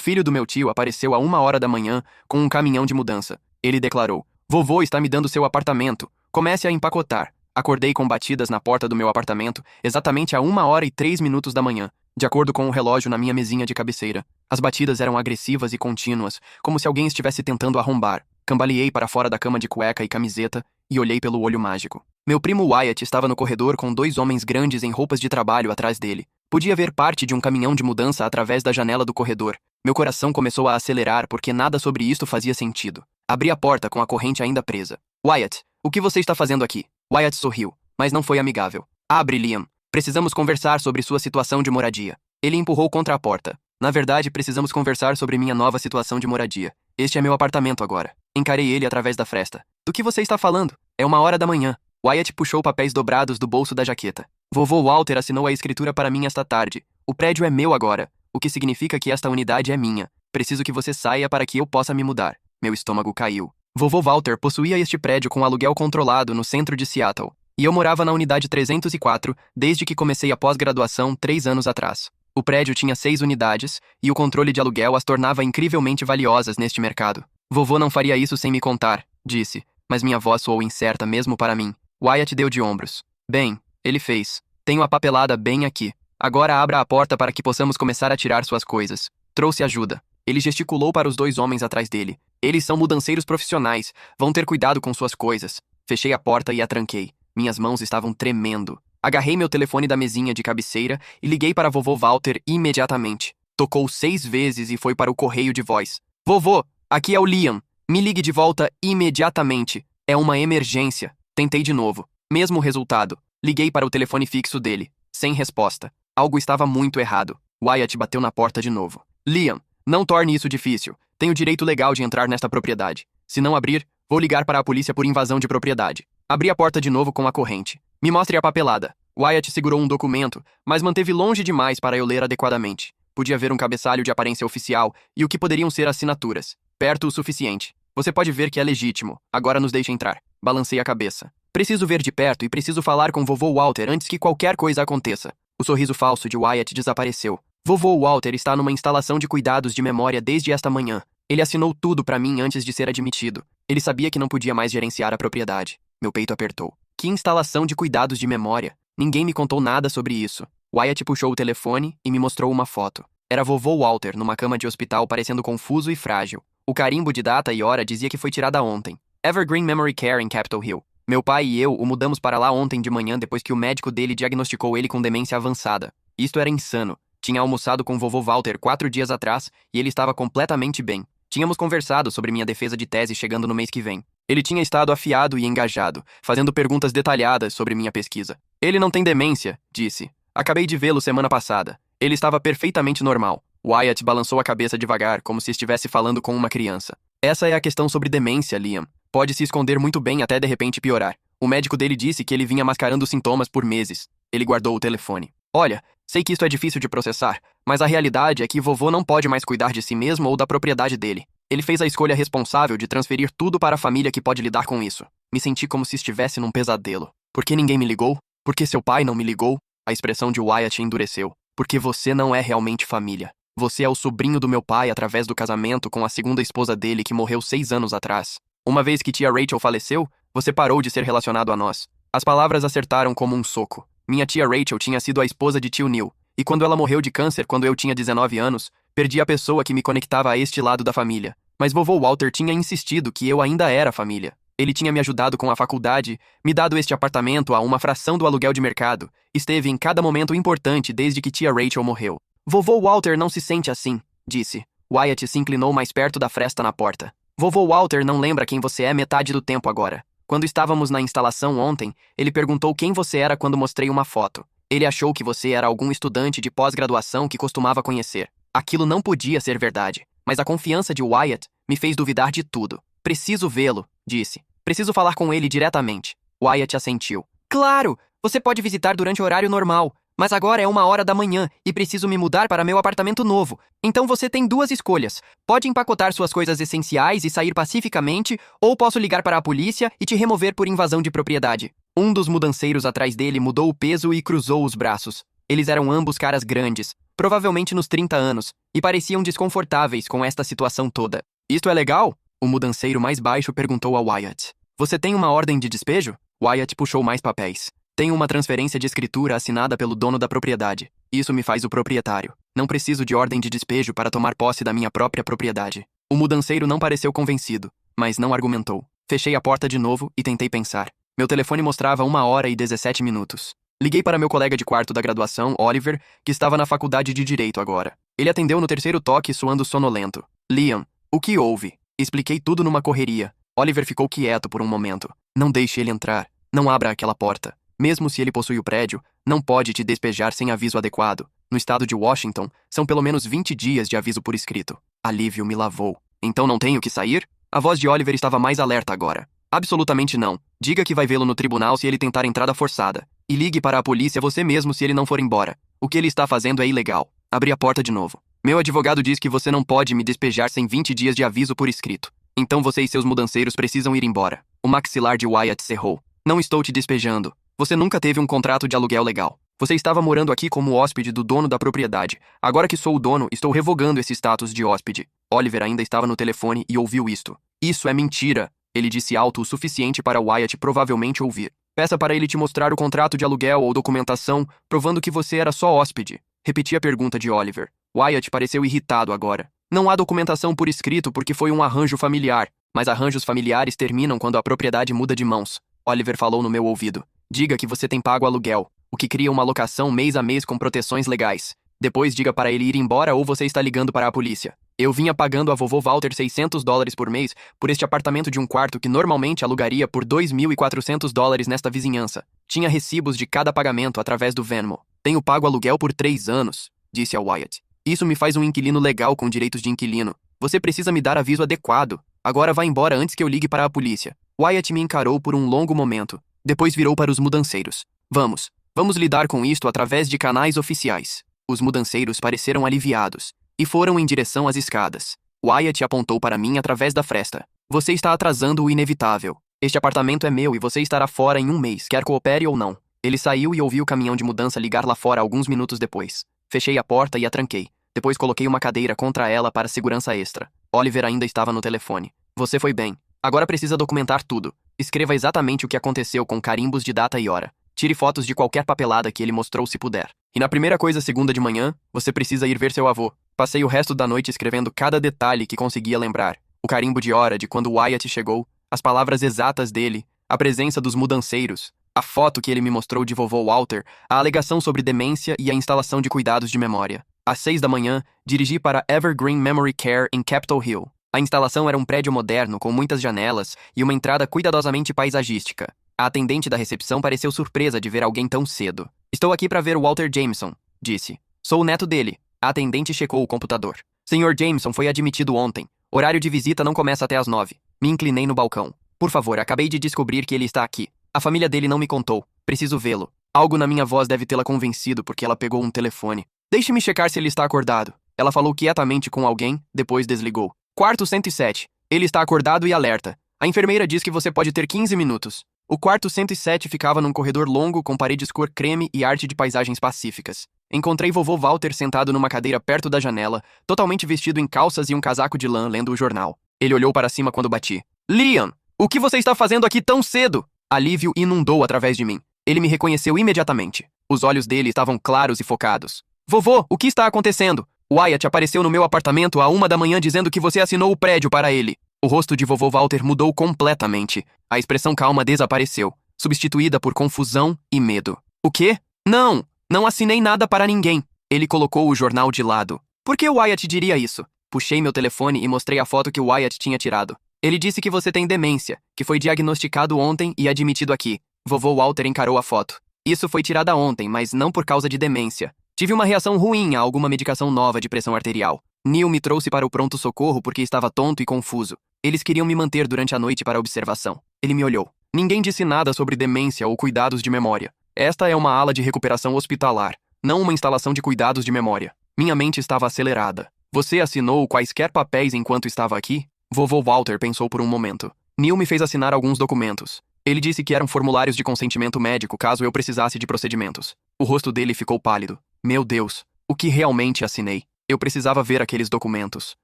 Filho do meu tio apareceu a 1 hora da manhã com um caminhão de mudança. Ele declarou: Vovô está me dando seu apartamento. Comece a empacotar. Acordei com batidas na porta do meu apartamento exatamente a 1 hora e 3 minutos da manhã, de acordo com o relógio na minha mesinha de cabeceira. As batidas eram agressivas e contínuas, como se alguém estivesse tentando arrombar. Cambaleei para fora da cama de cueca e camiseta e olhei pelo olho mágico. Meu primo Wyatt estava no corredor com 2 homens grandes em roupas de trabalho atrás dele. Podia ver parte de um caminhão de mudança através da janela do corredor. Meu coração começou a acelerar porque nada sobre isto fazia sentido. Abri a porta com a corrente ainda presa. Wyatt, o que você está fazendo aqui? Wyatt sorriu, mas não foi amigável. Abre, Liam. Precisamos conversar sobre sua situação de moradia. Ele empurrou contra a porta. Na verdade, precisamos conversar sobre minha nova situação de moradia. Este é meu apartamento agora. Encarei ele através da fresta. Do que você está falando? É 1 hora da manhã. Wyatt puxou papéis dobrados do bolso da jaqueta. Vovô Walter assinou a escritura para mim esta tarde. O prédio é meu agora, o que significa que esta unidade é minha. Preciso que você saia para que eu possa me mudar. Meu estômago caiu. Vovô Walter possuía este prédio com aluguel controlado no centro de Seattle, e eu morava na unidade 304 desde que comecei a pós-graduação 3 anos atrás. O prédio tinha 6 unidades, e o controle de aluguel as tornava incrivelmente valiosas neste mercado. Vovô não faria isso sem me contar, disse, mas minha voz soou incerta mesmo para mim. Wyatt deu de ombros. Bem, ele fez. Tenho a papelada bem aqui. Agora abra a porta para que possamos começar a tirar suas coisas. Trouxe ajuda. Ele gesticulou para os 2 homens atrás dele. Eles são mudanceiros profissionais. Vão ter cuidado com suas coisas. Fechei a porta e a tranquei. Minhas mãos estavam tremendo. Agarrei meu telefone da mesinha de cabeceira e liguei para vovô Walter imediatamente. Tocou 6 vezes e foi para o correio de voz. Vovô, aqui é o Liam. Me ligue de volta imediatamente. É uma emergência. Tentei de novo. Mesmo resultado. Liguei para o telefone fixo dele. Sem resposta. Algo estava muito errado. Wyatt bateu na porta de novo. Liam, não torne isso difícil. Tenho direito legal de entrar nesta propriedade. Se não abrir, vou ligar para a polícia por invasão de propriedade. Abri a porta de novo com a corrente. Me mostre a papelada. Wyatt segurou um documento, mas manteve longe demais para eu ler adequadamente. Podia ver um cabeçalho de aparência oficial e o que poderiam ser assinaturas. Perto o suficiente. Você pode ver que é legítimo. Agora nos deixe entrar. Balancei a cabeça. Preciso ver de perto e preciso falar com vovô Walter antes que qualquer coisa aconteça. O sorriso falso de Wyatt desapareceu. Vovô Walter está numa instalação de cuidados de memória desde esta manhã. Ele assinou tudo para mim antes de ser admitido. Ele sabia que não podia mais gerenciar a propriedade. Meu peito apertou. Que instalação de cuidados de memória? Ninguém me contou nada sobre isso. Wyatt puxou o telefone e me mostrou uma foto. Era vovô Walter numa cama de hospital parecendo confuso e frágil. O carimbo de data e hora dizia que foi tirada ontem. Evergreen Memory Care em Capitol Hill. Meu pai e eu o mudamos para lá ontem de manhã depois que o médico dele diagnosticou ele com demência avançada. Isto era insano. Tinha almoçado com vovô Walter 4 dias atrás e ele estava completamente bem. Tínhamos conversado sobre minha defesa de tese chegando no mês que vem. Ele tinha estado afiado e engajado, fazendo perguntas detalhadas sobre minha pesquisa. Ele não tem demência, disse. Acabei de vê-lo semana passada. Ele estava perfeitamente normal. Wyatt balançou a cabeça devagar, como se estivesse falando com uma criança. Essa é a questão sobre demência, Liam. Pode se esconder muito bem até de repente piorar. O médico dele disse que ele vinha mascarando os sintomas por meses. Ele guardou o telefone. Olha, sei que isto é difícil de processar, mas a realidade é que vovô não pode mais cuidar de si mesmo ou da propriedade dele. Ele fez a escolha responsável de transferir tudo para a família que pode lidar com isso. Me senti como se estivesse num pesadelo. Por que ninguém me ligou? Por que seu pai não me ligou? A expressão de Wyatt endureceu. Porque você não é realmente família. Você é o sobrinho do meu pai através do casamento com a segunda esposa dele que morreu 6 anos atrás. Uma vez que tia Rachel faleceu, você parou de ser relacionado a nós. As palavras acertaram como um soco. Minha tia Rachel tinha sido a esposa de tio Neil, e quando ela morreu de câncer quando eu tinha 19 anos, perdi a pessoa que me conectava a este lado da família. Mas vovô Walter tinha insistido que eu ainda era família. Ele tinha me ajudado com a faculdade, me dado este apartamento a uma fração do aluguel de mercado, esteve em cada momento importante desde que tia Rachel morreu. Vovô Walter não se sente assim, disse. Wyatt se inclinou mais perto da fresta na porta. Vovô Walter não lembra quem você é metade do tempo agora. Quando estávamos na instalação ontem, ele perguntou quem você era quando mostrei uma foto. Ele achou que você era algum estudante de pós-graduação que costumava conhecer. Aquilo não podia ser verdade, mas a confiança de Wyatt me fez duvidar de tudo. Preciso vê-lo, disse. Preciso falar com ele diretamente. Wyatt assentiu. Claro! Você pode visitar durante o horário normal, mas agora é 1 hora da manhã e preciso me mudar para meu apartamento novo. Então você tem 2 escolhas. Pode empacotar suas coisas essenciais e sair pacificamente, ou posso ligar para a polícia e te remover por invasão de propriedade. Um dos mudanceiros atrás dele mudou o peso e cruzou os braços. Eles eram ambos caras grandes, provavelmente nos 30 anos, e pareciam desconfortáveis com esta situação toda. Isto é legal? O mudanceiro mais baixo perguntou a Wyatt. Você tem uma ordem de despejo? Wyatt puxou mais papéis. Tenho uma transferência de escritura assinada pelo dono da propriedade. Isso me faz o proprietário. Não preciso de ordem de despejo para tomar posse da minha própria propriedade. O mudanceiro não pareceu convencido, mas não argumentou. Fechei a porta de novo e tentei pensar. Meu telefone mostrava 1h17. Liguei para meu colega de quarto da graduação, Oliver, que estava na faculdade de Direito agora. Ele atendeu no terceiro toque, suando sonolento. Liam, o que houve? Expliquei tudo numa correria. Oliver ficou quieto por um momento. Não deixe ele entrar. Não abra aquela porta. Mesmo se ele possui o prédio, não pode te despejar sem aviso adequado. No estado de Washington, são pelo menos 20 dias de aviso por escrito. Alívio me lavou. Então não tenho que sair? A voz de Oliver estava mais alerta agora. Absolutamente não. Diga que vai vê-lo no tribunal se ele tentar entrada forçada. E ligue para a polícia você mesmo se ele não for embora. O que ele está fazendo é ilegal. Abri a porta de novo. Meu advogado diz que você não pode me despejar sem 20 dias de aviso por escrito. Então você e seus mudanceiros precisam ir embora. O maxilar de Wyatt cerrou. Não estou te despejando. Você nunca teve um contrato de aluguel legal. Você estava morando aqui como hóspede do dono da propriedade. Agora que sou o dono, estou revogando esse status de hóspede. Oliver ainda estava no telefone e ouviu isto. Isso é mentira. Ele disse alto o suficiente para Wyatt provavelmente ouvir. Peça para ele te mostrar o contrato de aluguel ou documentação, provando que você era só hóspede. Repeti a pergunta de Oliver. Wyatt pareceu irritado agora. Não há documentação por escrito porque foi um arranjo familiar, mas arranjos familiares terminam quando a propriedade muda de mãos. Oliver falou no meu ouvido. Diga que você tem pago aluguel, o que cria uma locação mês a mês com proteções legais. Depois diga para ele ir embora ou você está ligando para a polícia. Eu vinha pagando a vovô Walter $600 por mês por este apartamento de um quarto que normalmente alugaria por $2.400 nesta vizinhança. Tinha recibos de cada pagamento através do Venmo. Tenho pago aluguel por 3 anos, disse a Wyatt. Isso me faz um inquilino legal com direitos de inquilino. Você precisa me dar aviso adequado. Agora vá embora antes que eu ligue para a polícia. Wyatt me encarou por um longo momento. Depois virou para os mudanceiros. Vamos lidar com isto através de canais oficiais. Os mudanceiros pareceram aliviados e foram em direção às escadas. Wyatt apontou para mim através da fresta. Você está atrasando o inevitável. Este apartamento é meu e você estará fora em um mês, quer coopere ou não. Ele saiu e ouviu o caminhão de mudança ligar lá fora alguns minutos depois. Fechei a porta e a tranquei. Depois coloquei uma cadeira contra ela para segurança extra. Oliver ainda estava no telefone. Você foi bem. Agora precisa documentar tudo. Escreva exatamente o que aconteceu com carimbos de data e hora. Tire fotos de qualquer papelada que ele mostrou se puder. E na primeira coisa segunda de manhã, você precisa ir ver seu avô. Passei o resto da noite escrevendo cada detalhe que conseguia lembrar. O carimbo de hora de quando Wyatt chegou, as palavras exatas dele, a presença dos mudanceiros, a foto que ele me mostrou de vovô Walter, a alegação sobre demência e a instalação de cuidados de memória. Às 6 da manhã, dirigi para Evergreen Memory Care em Capitol Hill. A instalação era um prédio moderno com muitas janelas e uma entrada cuidadosamente paisagística. A atendente da recepção pareceu surpresa de ver alguém tão cedo. Estou aqui para ver o Walter Jameson, disse. Sou o neto dele. A atendente checou o computador. Sr. Jameson foi admitido ontem. Horário de visita não começa até às 9. Me inclinei no balcão. Por favor, acabei de descobrir que ele está aqui. A família dele não me contou. Preciso vê-lo. Algo na minha voz deve tê-la convencido porque ela pegou um telefone. Deixe-me checar se ele está acordado. Ela falou quietamente com alguém, depois desligou. Quarto 107. Ele está acordado e alerta. A enfermeira diz que você pode ter 15 minutos. O quarto 107 ficava num corredor longo com paredes cor creme e arte de paisagens pacíficas. Encontrei vovô Walter sentado numa cadeira perto da janela, totalmente vestido em calças e um casaco de lã lendo o jornal. Ele olhou para cima quando bati. Liam, o que você está fazendo aqui tão cedo? Alívio inundou através de mim. Ele me reconheceu imediatamente. Os olhos dele estavam claros e focados. Vovô, o que está acontecendo? Wyatt apareceu no meu apartamento à 1 da manhã dizendo que você assinou o prédio para ele. O rosto de vovô Walter mudou completamente. A expressão calma desapareceu, substituída por confusão e medo. O quê? Não assinei nada para ninguém. Ele colocou o jornal de lado. Por que Wyatt diria isso? Puxei meu telefone e mostrei a foto que Wyatt tinha tirado. Ele disse que você tem demência, que foi diagnosticado ontem e admitido aqui. Vovô Walter encarou a foto. Isso foi tirada ontem, mas não por causa de demência. Tive uma reação ruim a alguma medicação nova de pressão arterial. Neil me trouxe para o pronto-socorro porque estava tonto e confuso. Eles queriam me manter durante a noite para observação. Ele me olhou. Ninguém disse nada sobre demência ou cuidados de memória. Esta é uma ala de recuperação hospitalar, não uma instalação de cuidados de memória. Minha mente estava acelerada. Você assinou quaisquer papéis enquanto estava aqui? Vovô Walter pensou por um momento. Neil me fez assinar alguns documentos. Ele disse que eram formulários de consentimento médico caso eu precisasse de procedimentos. O rosto dele ficou pálido. Meu Deus, O que realmente assinei? Eu precisava ver aqueles documentos.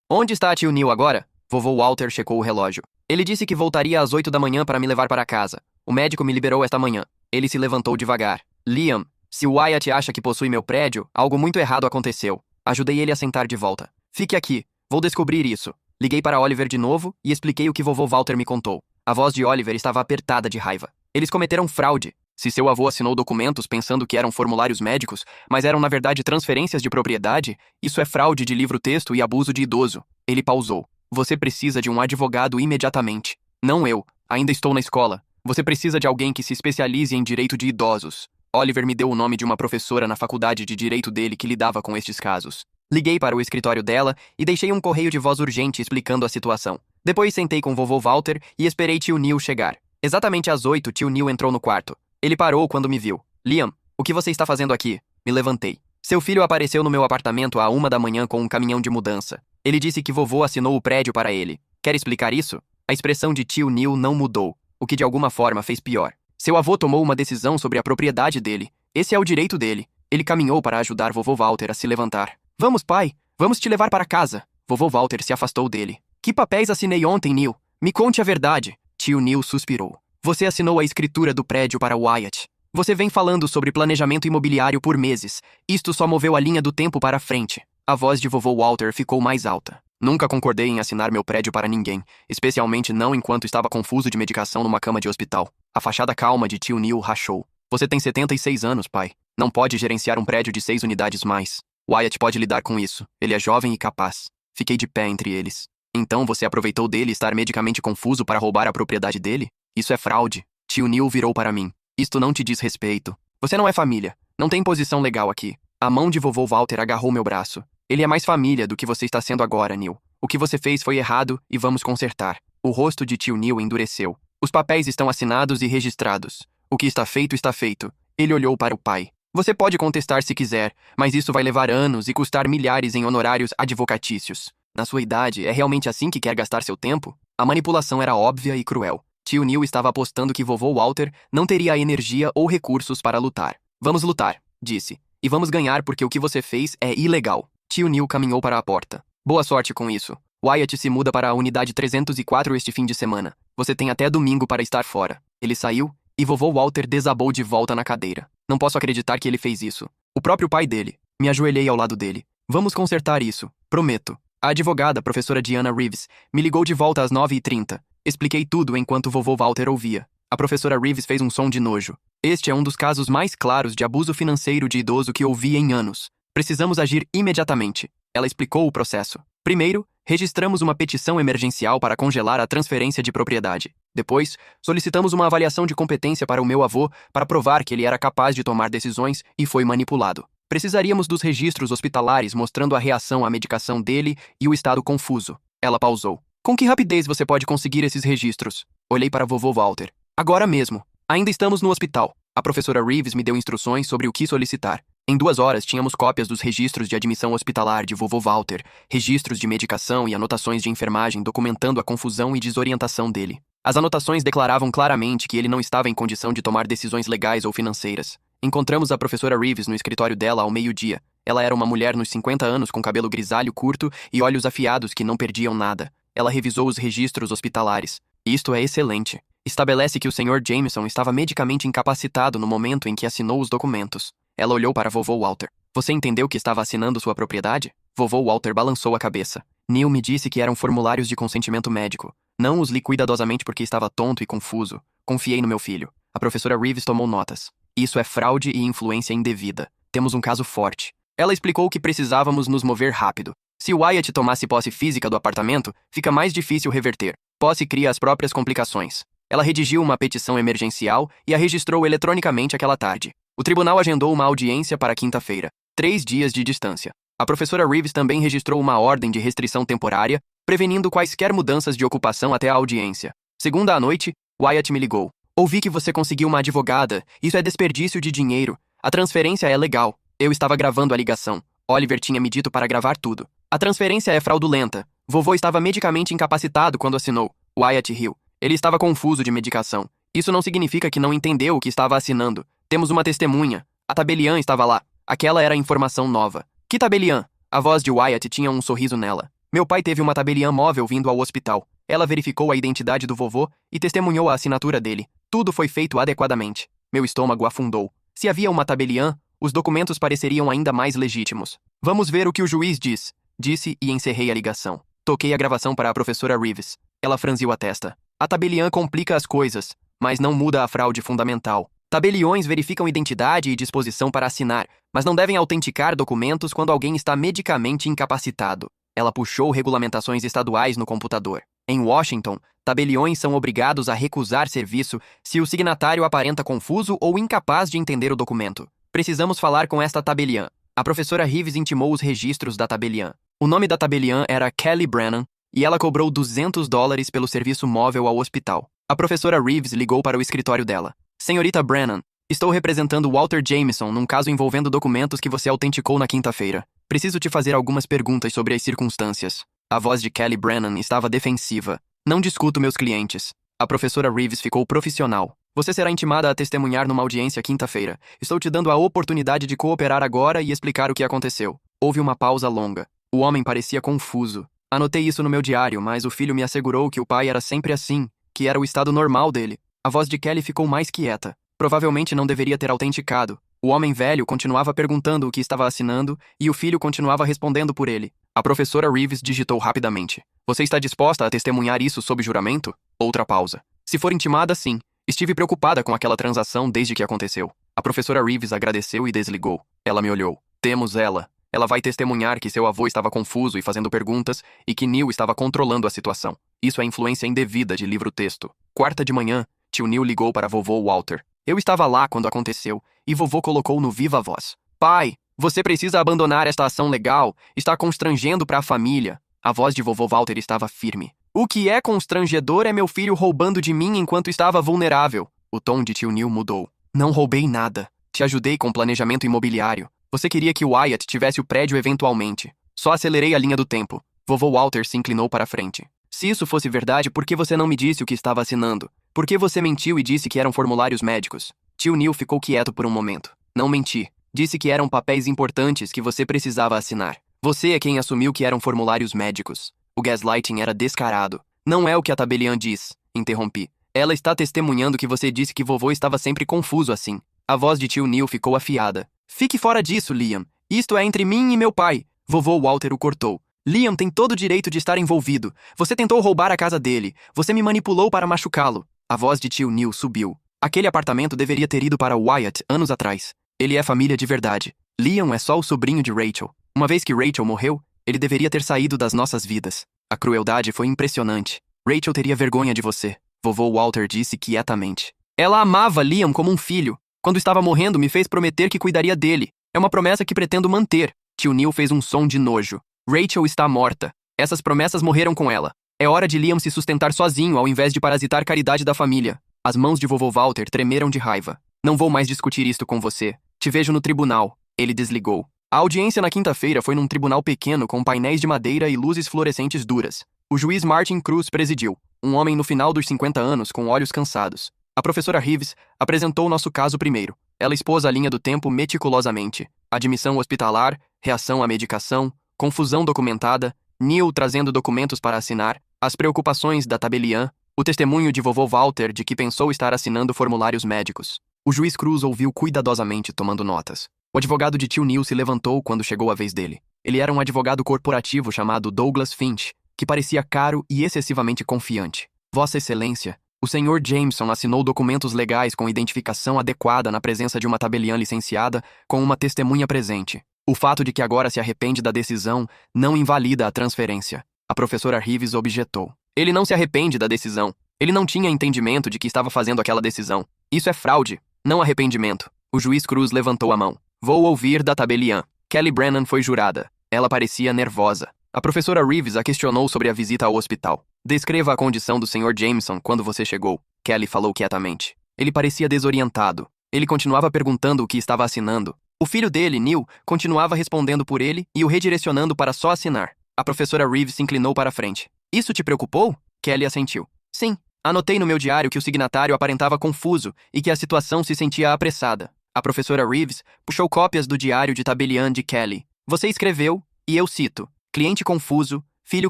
Onde está tio Neil agora? Vovô Walter checou o relógio. Ele disse que voltaria às 8 da manhã para me levar para casa. O médico me liberou esta manhã. Ele se levantou devagar. Liam, se o Wyatt acha que possui meu prédio, algo muito errado aconteceu. Ajudei ele a sentar de volta. Fique aqui. Vou descobrir isso. Liguei para Oliver de novo e expliquei o que vovô Walter me contou. A voz de Oliver estava apertada de raiva. Eles cometeram fraude. Se seu avô assinou documentos pensando que eram formulários médicos, mas eram na verdade transferências de propriedade, isso é fraude de livro-texto e abuso de idoso. Ele pausou. Você precisa de um advogado imediatamente. Não eu. Ainda estou na escola. Você precisa de alguém que se especialize em direito de idosos. Oliver me deu o nome de uma professora na faculdade de direito dele que lidava com estes casos. Liguei para o escritório dela e deixei um correio de voz urgente explicando a situação. Depois sentei com vovô Walter e esperei tio Neil chegar. Exatamente às 8, tio Neil entrou no quarto. Ele parou quando me viu. Liam, o que você está fazendo aqui? Me levantei. Seu filho apareceu no meu apartamento à 1 da manhã com um caminhão de mudança. Ele disse que vovô assinou o prédio para ele. Quer explicar isso? A expressão de tio Neil não mudou, o que de alguma forma fez pior. Seu avô tomou uma decisão sobre a propriedade dele. Esse é o direito dele. Ele caminhou para ajudar vovô Walter a se levantar. Vamos, pai. Vamos te levar para casa. Vovô Walter se afastou dele. Que papéis assinei ontem, Neil? Me conte a verdade. Tio Neil suspirou. Você assinou a escritura do prédio para Wyatt. Você vem falando sobre planejamento imobiliário por meses. Isto só moveu a linha do tempo para frente. A voz de vovô Walter ficou mais alta. Nunca concordei em assinar meu prédio para ninguém, especialmente não enquanto estava confuso de medicação numa cama de hospital. A fachada calma de tio Neil rachou. Você tem 76 anos, pai. Não pode gerenciar um prédio de 6 unidades mais. Wyatt pode lidar com isso. Ele é jovem e capaz. Fiquei de pé entre eles. Então você aproveitou dele estar medicamente confuso para roubar a propriedade dele? Isso é fraude. Tio Neil virou para mim. Isto não te diz respeito. Você não é família. Não tem posição legal aqui. A mão de vovô Walter agarrou meu braço. Ele é mais família do que você está sendo agora, Neil. O que você fez foi errado e vamos consertar. O rosto de tio Neil endureceu. Os papéis estão assinados e registrados. O que está feito, está feito. Ele olhou para o pai. Você pode contestar se quiser, mas isso vai levar anos e custar milhares em honorários advocatícios. Na sua idade, é realmente assim que quer gastar seu tempo? A manipulação era óbvia e cruel. Tio Neil estava apostando que vovô Walter não teria energia ou recursos para lutar. Vamos lutar, disse. E vamos ganhar porque o que você fez é ilegal. Tio Neil caminhou para a porta. Boa sorte com isso. Wyatt se muda para a unidade 304 este fim de semana. Você tem até domingo para estar fora. Ele saiu e vovô Walter desabou de volta na cadeira. Não posso acreditar que ele fez isso. O próprio pai dele. Me ajoelhei ao lado dele. Vamos consertar isso. Prometo. A advogada, professora Diana Reeves, me ligou de volta às 9h30. Expliquei tudo enquanto vovô Walter ouvia. A professora Reeves fez um som de nojo. Este é um dos casos mais claros de abuso financeiro de idoso que ouvi em anos. Precisamos agir imediatamente. Ela explicou o processo. Primeiro, registramos uma petição emergencial para congelar a transferência de propriedade. Depois, solicitamos uma avaliação de competência para o meu avô para provar que ele era capaz de tomar decisões e foi manipulado. Precisaríamos dos registros hospitalares mostrando a reação à medicação dele e o estado confuso. Ela pausou. Com que rapidez você pode conseguir esses registros? Olhei para vovô Walter. Agora mesmo. Ainda estamos no hospital. A professora Reeves me deu instruções sobre o que solicitar. Em 2 horas, tínhamos cópias dos registros de admissão hospitalar de vovô Walter, registros de medicação e anotações de enfermagem documentando a confusão e desorientação dele. As anotações declaravam claramente que ele não estava em condição de tomar decisões legais ou financeiras. Encontramos a professora Reeves no escritório dela ao meio-dia. Ela era uma mulher nos 50 anos com cabelo grisalho curto e olhos afiados que não perdiam nada. Ela revisou os registros hospitalares. Isto é excelente. Estabelece que o Sr. Jameson estava medicamente incapacitado no momento em que assinou os documentos. Ela olhou para vovô Walter. Você entendeu que estava assinando sua propriedade? Vovô Walter balançou a cabeça. Neil me disse que eram formulários de consentimento médico. Não os li cuidadosamente porque estava tonto e confuso. Confiei no meu filho. A professora Reeves tomou notas. Isso é fraude e influência indevida. Temos um caso forte. Ela explicou que precisávamos nos mover rápido. Se Wyatt tomasse posse física do apartamento, fica mais difícil reverter. Posse cria as próprias complicações. Ela redigiu uma petição emergencial e a registrou eletronicamente aquela tarde. O tribunal agendou uma audiência para quinta-feira, 3 dias de distância. A professora Reeves também registrou uma ordem de restrição temporária, prevenindo quaisquer mudanças de ocupação até a audiência. Segunda à noite, Wyatt me ligou. Ouvi que você conseguiu uma advogada. Isso é desperdício de dinheiro. A transferência é legal. Eu estava gravando a ligação. Oliver tinha me dito para gravar tudo. A transferência é fraudulenta. Vovô estava medicamente incapacitado quando assinou. Wyatt riu. Ele estava confuso de medicação. Isso não significa que não entendeu o que estava assinando. Temos uma testemunha. A tabeliã estava lá. Aquela era a informação nova. Que tabeliã? A voz de Wyatt tinha um sorriso nela. Meu pai teve uma tabeliã móvel vindo ao hospital. Ela verificou a identidade do vovô e testemunhou a assinatura dele. Tudo foi feito adequadamente. Meu estômago afundou. Se havia uma tabeliã, os documentos pareceriam ainda mais legítimos. Vamos ver o que o juiz diz, disse e encerrei a ligação. Toquei a gravação para a professora Reeves. Ela franziu a testa. A tabeliã complica as coisas, mas não muda a fraude fundamental. Tabeliões verificam identidade e disposição para assinar, mas não devem autenticar documentos quando alguém está medicamente incapacitado. Ela puxou regulamentações estaduais no computador. Em Washington, tabeliões são obrigados a recusar serviço se o signatário aparenta confuso ou incapaz de entender o documento. Precisamos falar com esta tabeliã. A professora Reeves intimou os registros da tabeliã. O nome da tabeliã era Kelly Brennan e ela cobrou $200 pelo serviço móvel ao hospital. A professora Reeves ligou para o escritório dela. Senhorita Brennan, estou representando Walter Jameson num caso envolvendo documentos que você autenticou na quinta-feira. Preciso te fazer algumas perguntas sobre as circunstâncias. A voz de Kelly Brennan estava defensiva. Não discuto meus clientes. A professora Reeves ficou profissional. Você será intimada a testemunhar numa audiência quinta-feira. Estou te dando a oportunidade de cooperar agora e explicar o que aconteceu. Houve uma pausa longa. O homem parecia confuso. Anotei isso no meu diário, mas o filho me assegurou que o pai era sempre assim, que era o estado normal dele. A voz de Kelly ficou mais quieta. Provavelmente não deveria ter autenticado. O homem velho continuava perguntando o que estava assinando e o filho continuava respondendo por ele. A professora Reeves digitou rapidamente. Você está disposta a testemunhar isso sob juramento? Outra pausa. Se for intimada, sim. Estive preocupada com aquela transação desde que aconteceu. A professora Reeves agradeceu e desligou. Ela me olhou. Temos ela. Ela vai testemunhar que seu avô estava confuso e fazendo perguntas e que Neil estava controlando a situação. Isso é influência indevida de livro-texto. Quarta de manhã, tio Neil ligou para vovô Walter. Eu estava lá quando aconteceu e vovô colocou no viva voz. Pai, você precisa abandonar esta ação legal. Está constrangendo para a família. A voz de vovô Walter estava firme. O que é constrangedor é meu filho roubando de mim enquanto estava vulnerável. O tom de tio Neil mudou. Não roubei nada. Te ajudei com planejamento imobiliário. Você queria que Wyatt tivesse o prédio eventualmente. Só acelerei a linha do tempo. Vovô Walter se inclinou para a frente. Se isso fosse verdade, por que você não me disse o que estava assinando? Por que você mentiu e disse que eram formulários médicos? Tio Neil ficou quieto por um momento. Não menti. Disse que eram papéis importantes que você precisava assinar. Você é quem assumiu que eram formulários médicos. O gaslighting era descarado. Não é o que a tabeliã diz, interrompi. Ela está testemunhando que você disse que vovô estava sempre confuso assim. A voz de tio Neil ficou afiada. Fique fora disso, Liam. Isto é entre mim e meu pai. Vovô Walter o cortou. Liam tem todo o direito de estar envolvido. Você tentou roubar a casa dele. Você me manipulou para machucá-lo. A voz de tio Neil subiu. Aquele apartamento deveria ter ido para Wyatt anos atrás. Ele é família de verdade. Liam é só o sobrinho de Rachel. Uma vez que Rachel morreu, ele deveria ter saído das nossas vidas. A crueldade foi impressionante. Rachel teria vergonha de você. Vovô Walter disse quietamente. Ela amava Liam como um filho. Quando estava morrendo, me fez prometer que cuidaria dele. É uma promessa que pretendo manter. Tio Neil fez um som de nojo. Rachel está morta. Essas promessas morreram com ela. É hora de Liam se sustentar sozinho ao invés de parasitar caridade da família. As mãos de vovô Walter tremeram de raiva. Não vou mais discutir isto com você. Te vejo no tribunal. Ele desligou. A audiência na quinta-feira foi num tribunal pequeno com painéis de madeira e luzes fluorescentes duras. O juiz Martin Cruz presidiu. Um homem no final dos 50 anos com olhos cansados. A professora Reeves apresentou o nosso caso primeiro. Ela expôs a linha do tempo meticulosamente. Admissão hospitalar, reação à medicação, confusão documentada, Neil trazendo documentos para assinar, as preocupações da tabeliã, o testemunho de vovô Walter de que pensou estar assinando formulários médicos. O juiz Cruz ouviu cuidadosamente, tomando notas. O advogado de tio Neil se levantou quando chegou a vez dele. Ele era um advogado corporativo chamado Douglas Finch, que parecia caro e excessivamente confiante. Vossa Excelência, o Sr. Jameson assinou documentos legais com identificação adequada na presença de uma tabeliã licenciada com uma testemunha presente. O fato de que agora se arrepende da decisão não invalida a transferência. A professora Reeves objetou. Ele não se arrepende da decisão. Ele não tinha entendimento de que estava fazendo aquela decisão. Isso é fraude, não arrependimento. O juiz Cruz levantou a mão. Vou ouvir da tabeliã. Kelly Brennan foi jurada. Ela parecia nervosa. A professora Reeves a questionou sobre a visita ao hospital. Descreva a condição do Sr. Jameson quando você chegou. Kelly falou quietamente. Ele parecia desorientado. Ele continuava perguntando o que estava assinando. O filho dele, Neil, continuava respondendo por ele e o redirecionando para só assinar. A professora Reeves se inclinou para a frente. Isso te preocupou? Kelly assentiu. Sim. Anotei no meu diário que o signatário aparentava confuso e que a situação se sentia apressada. A professora Reeves puxou cópias do diário de tabeliã de Kelly. Você escreveu, e eu cito: cliente confuso, filho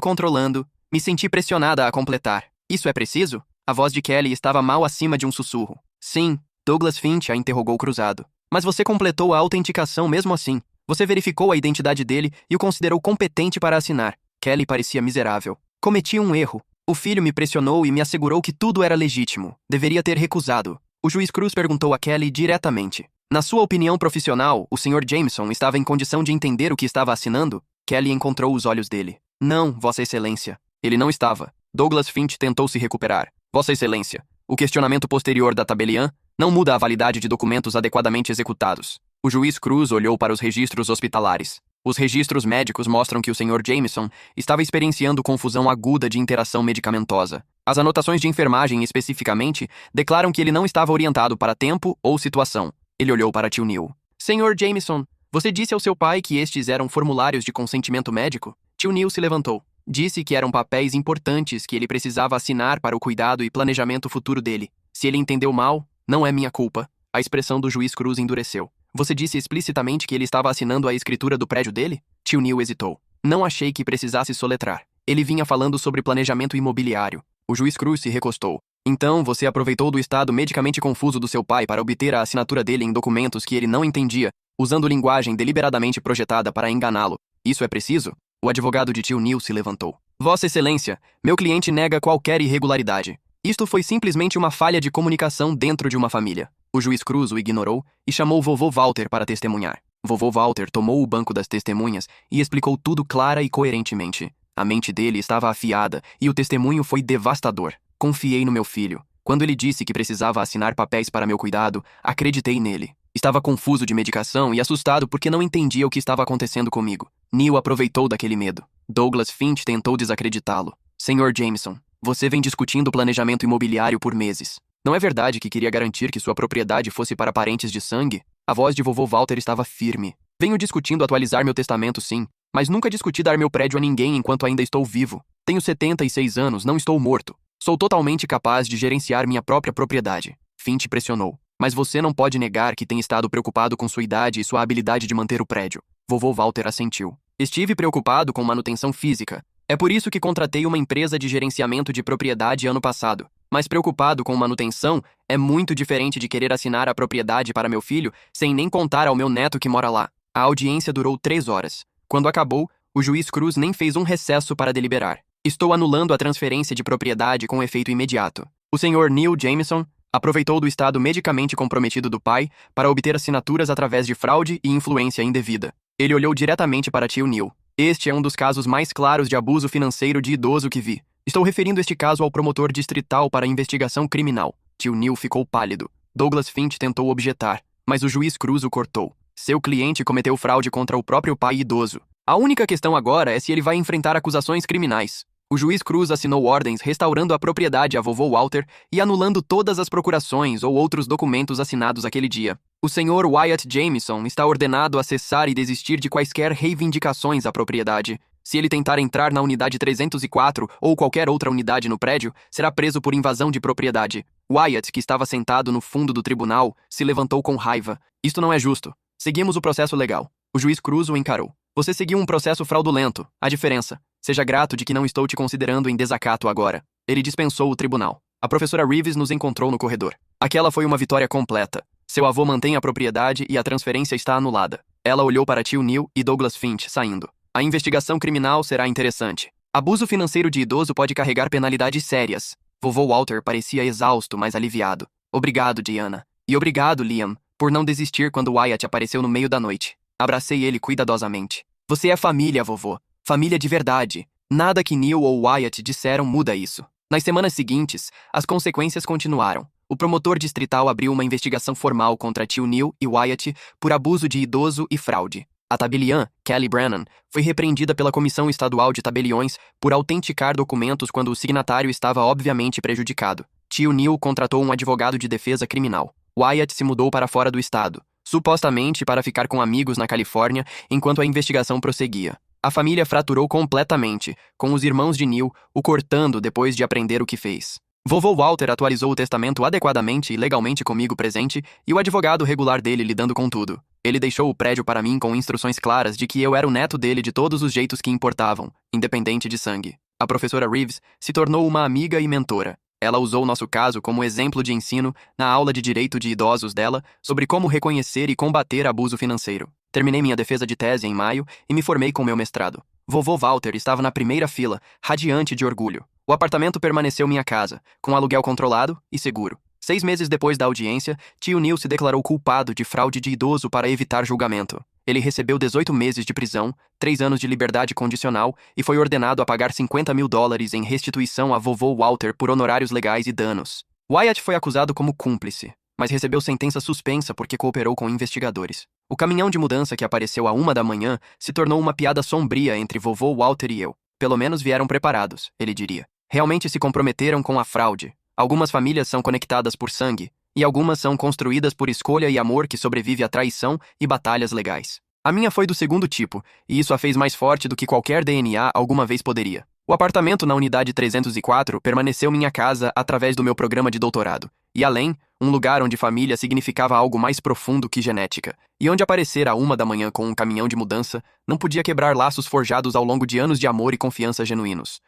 controlando, me senti pressionada a completar. Isso é preciso? A voz de Kelly estava mal acima de um sussurro. Sim, Douglas Finch a interrogou cruzado. Mas você completou a autenticação mesmo assim. Você verificou a identidade dele e o considerou competente para assinar. Kelly parecia miserável. Cometi um erro. O filho me pressionou e me assegurou que tudo era legítimo. Deveria ter recusado. O juiz Cruz perguntou a Kelly diretamente. Na sua opinião profissional, o Sr. Jameson estava em condição de entender o que estava assinando? Kelly encontrou os olhos dele. Não, Vossa Excelência. Ele não estava. Douglas Finch tentou se recuperar. Vossa Excelência, o questionamento posterior da tabeliã não muda a validade de documentos adequadamente executados. O juiz Cruz olhou para os registros hospitalares. Os registros médicos mostram que o Sr. Jameson estava experienciando confusão aguda de interação medicamentosa. As anotações de enfermagem, especificamente, declaram que ele não estava orientado para tempo ou situação. Ele olhou para tio Neil. Sr. Jameson, você disse ao seu pai que estes eram formulários de consentimento médico? Tio Neil se levantou. Disse que eram papéis importantes que ele precisava assinar para o cuidado e planejamento futuro dele. Se ele entendeu mal, não é minha culpa. A expressão do juiz Cruz endureceu. Você disse explicitamente que ele estava assinando a escritura do prédio dele? Tio Neil hesitou. Não achei que precisasse soletrar. Ele vinha falando sobre planejamento imobiliário. O juiz Cruz se recostou. Então, você aproveitou do estado medicamente confuso do seu pai para obter a assinatura dele em documentos que ele não entendia, usando linguagem deliberadamente projetada para enganá-lo. Isso é preciso? O advogado de tio Neil se levantou. Vossa Excelência, meu cliente nega qualquer irregularidade. Isto foi simplesmente uma falha de comunicação dentro de uma família. O juiz Cruz o ignorou e chamou vovô Walter para testemunhar. Vovô Walter tomou o banco das testemunhas e explicou tudo clara e coerentemente. A mente dele estava afiada e o testemunho foi devastador. Confiei no meu filho. Quando ele disse que precisava assinar papéis para meu cuidado, acreditei nele. Estava confuso de medicação e assustado porque não entendia o que estava acontecendo comigo. Neil aproveitou daquele medo. Douglas Finch tentou desacreditá-lo. Sr. Jameson, você vem discutindo planejamento imobiliário por meses. Não é verdade que queria garantir que sua propriedade fosse para parentes de sangue? A voz de vovô Walter estava firme. Venho discutindo atualizar meu testamento, sim, mas nunca discuti dar meu prédio a ninguém enquanto ainda estou vivo. Tenho 76 anos, não estou morto. Sou totalmente capaz de gerenciar minha própria propriedade. Finch pressionou. Mas você não pode negar que tem estado preocupado com sua idade e sua habilidade de manter o prédio. Vovô Walter assentiu. Estive preocupado com manutenção física. É por isso que contratei uma empresa de gerenciamento de propriedade ano passado. Mas preocupado com manutenção é muito diferente de querer assinar a propriedade para meu filho sem nem contar ao meu neto que mora lá. A audiência durou 3 horas. Quando acabou, o juiz Cruz nem fez um recesso para deliberar. Estou anulando a transferência de propriedade com efeito imediato. O Sr. Neil Jameson aproveitou do estado medicamente comprometido do pai para obter assinaturas através de fraude e influência indevida. Ele olhou diretamente para tio Neil. Este é um dos casos mais claros de abuso financeiro de idoso que vi. Estou referindo este caso ao promotor distrital para investigação criminal. Tio Neil ficou pálido. Douglas Finch tentou objetar, mas o juiz Cruz o cortou. Seu cliente cometeu fraude contra o próprio pai idoso. A única questão agora é se ele vai enfrentar acusações criminais. O juiz Cruz assinou ordens restaurando a propriedade a vovô Walter e anulando todas as procurações ou outros documentos assinados aquele dia. O Sr. Wyatt Jameson está ordenado a cessar e desistir de quaisquer reivindicações à propriedade. Se ele tentar entrar na unidade 304 ou qualquer outra unidade no prédio, será preso por invasão de propriedade. Wyatt, que estava sentado no fundo do tribunal, se levantou com raiva. Isto não é justo. Seguimos o processo legal. O juiz Cruz o encarou. Você seguiu um processo fraudulento. A diferença. Seja grato de que não estou te considerando em desacato agora. Ele dispensou o tribunal. A professora Reeves nos encontrou no corredor. Aquela foi uma vitória completa. Seu avô mantém a propriedade e a transferência está anulada. Ela olhou para tio Neil e Douglas Finch saindo. A investigação criminal será interessante. Abuso financeiro de idoso pode carregar penalidades sérias. Vovô Walter parecia exausto, mas aliviado. Obrigado, Diana. E obrigado, Liam, por não desistir quando Wyatt apareceu no meio da noite. Abracei ele cuidadosamente. Você é família, vovô. Família de verdade. Nada que Neil ou Wyatt disseram muda isso. Nas semanas seguintes, as consequências continuaram. O promotor distrital abriu uma investigação formal contra tio Neil e Wyatt por abuso de idoso e fraude. A tabeliã, Kelly Brennan, foi repreendida pela Comissão Estadual de Tabeliões por autenticar documentos quando o signatário estava obviamente prejudicado. Tio Neil contratou um advogado de defesa criminal. Wyatt se mudou para fora do estado, supostamente para ficar com amigos na Califórnia enquanto a investigação prosseguia. A família fraturou completamente, com os irmãos de Neil o cortando depois de aprender o que fez. Vovô Walter atualizou o testamento adequadamente e legalmente comigo presente e o advogado regular dele lidando com tudo. Ele deixou o prédio para mim com instruções claras de que eu era o neto dele de todos os jeitos que importavam, independente de sangue. A professora Reeves se tornou uma amiga e mentora. Ela usou nosso caso como exemplo de ensino na aula de direito de idosos dela sobre como reconhecer e combater abuso financeiro. Terminei minha defesa de tese em maio e me formei com meu mestrado. Vovô Walter estava na primeira fila, radiante de orgulho. O apartamento permaneceu minha casa, com aluguel controlado e seguro. 6 meses depois da audiência, tio Neil se declarou culpado de fraude de idoso para evitar julgamento. Ele recebeu 18 meses de prisão, 3 anos de liberdade condicional e foi ordenado a pagar $50.000 em restituição a vovô Walter por honorários legais e danos. Wyatt foi acusado como cúmplice, mas recebeu sentença suspensa porque cooperou com investigadores. O caminhão de mudança que apareceu à 1 da manhã se tornou uma piada sombria entre vovô Walter e eu. Pelo menos vieram preparados, ele diria. Realmente se comprometeram com a fraude. Algumas famílias são conectadas por sangue, e algumas são construídas por escolha e amor que sobrevive à traição e batalhas legais. A minha foi do segundo tipo, e isso a fez mais forte do que qualquer DNA alguma vez poderia. O apartamento na unidade 304 permaneceu minha casa através do meu programa de doutorado, e além, um lugar onde família significava algo mais profundo que genética, e onde aparecer à 1 da manhã com um caminhão de mudança não podia quebrar laços forjados ao longo de anos de amor e confiança genuínos.